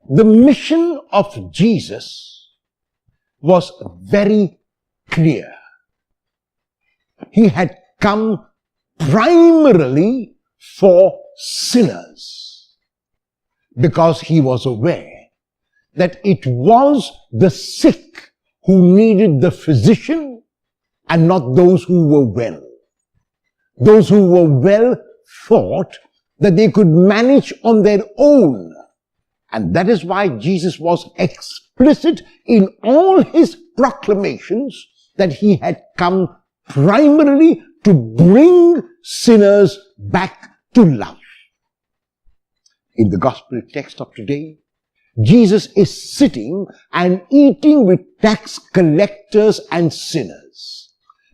The mission of Jesus was very clear. He had come primarily for sinners, because he was aware that it was the sick who needed the physician and not those who were well. Those who were well thought that they could manage on their own. And that is why Jesus was explicit in all his proclamations that he had come primarily to bring sinners back to life. In the gospel text of today, Jesus is sitting and eating with tax collectors and sinners.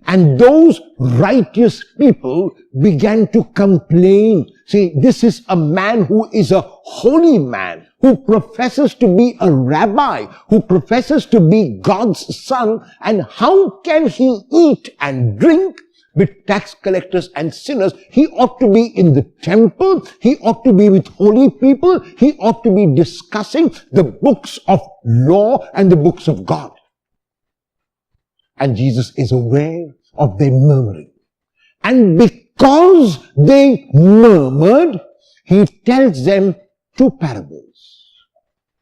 And those righteous people began to complain. See, this is a man who is a holy man, who professes to be a rabbi, who professes to be God's son, and how can he eat and drink with tax collectors and sinners? He ought to be in the temple, he ought to be with holy people, he ought to be discussing the books of law and the books of God. And Jesus is aware of their murmuring. And because they murmured, he tells them two parables.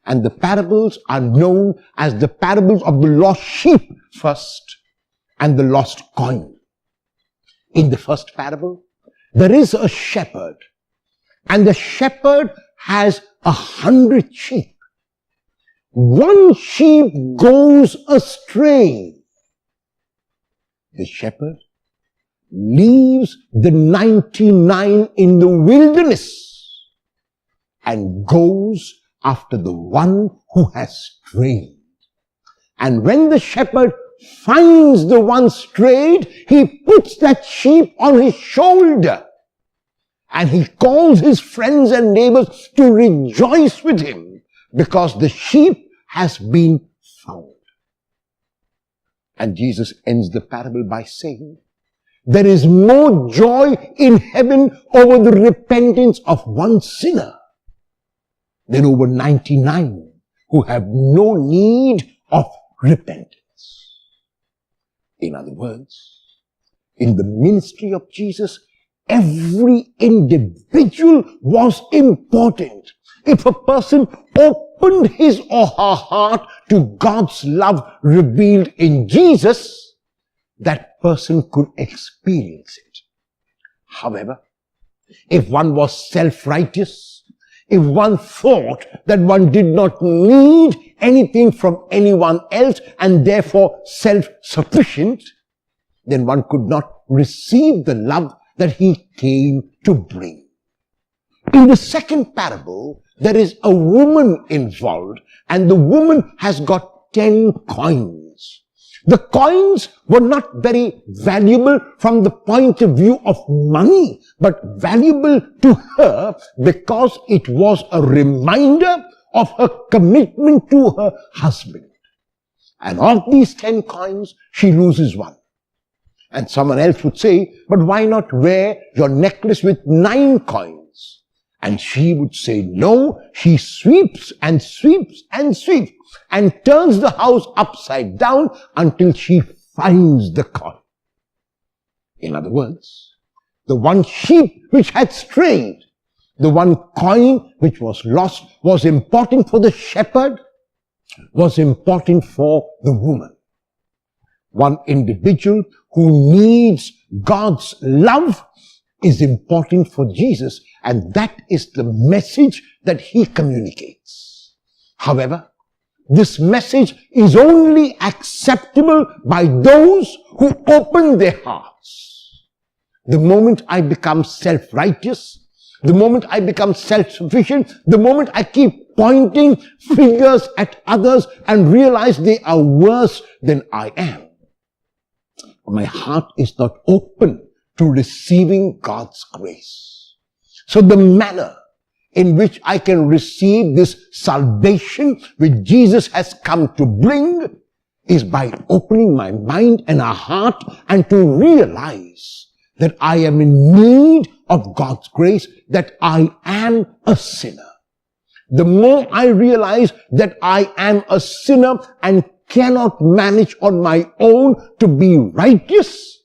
And the parables are known as the parables of the lost sheep first and the lost coin. In the first parable, there is a shepherd, and the shepherd has 100 sheep. One sheep goes astray. The shepherd leaves the 99 in the wilderness and goes after the one who has strayed. And when the shepherd finds the one strayed, he puts that sheep on his shoulder and he calls his friends and neighbors to rejoice with him because the sheep has been found. And Jesus ends the parable by saying, there is more joy in heaven over the repentance of one sinner than over 99 who have no need of repentance. In other words, in the ministry of Jesus, every individual was important. If a person opened his or her heart to God's love revealed in Jesus, that person could experience it. However, if one was self-righteous, if one thought that one did not need anything from anyone else and therefore self-sufficient, then one could not receive the love that he came to bring. In the second parable, there is a woman involved, and the woman has got 10 coins. The coins were not very valuable from the point of view of money, but valuable to her because it was a reminder of her commitment to her husband. And of these 10 coins, she loses one. And someone else would say, but why not wear your necklace with 9 coins? And she would say, no, she sweeps and sweeps and sweeps and turns the house upside down until she finds the coin. In other words, the one sheep which had strayed, the one coin which was lost, was important for the shepherd, was important for the woman. One individual who needs God's love is important for Jesus, and that is the message that he communicates. However, this message is only acceptable by those who open their hearts. The moment I become self-righteous, the moment I become self-sufficient, the moment I keep pointing fingers at others and realize they are worse than I am, my heart is not open to receiving God's grace. So the manner in which I can receive this salvation which Jesus has come to bring is by opening my mind and our heart and to realize that I am in need of God's grace, that I am a sinner. the more I realize that I am a sinner and cannot manage on my own to be righteous,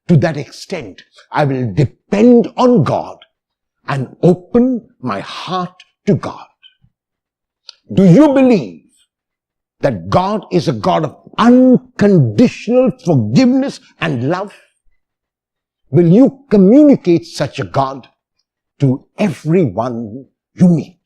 to that extent, I will depend on God and open my heart to God. Do you believe that God is a God of unconditional forgiveness and love? Will you communicate such a God to everyone you meet?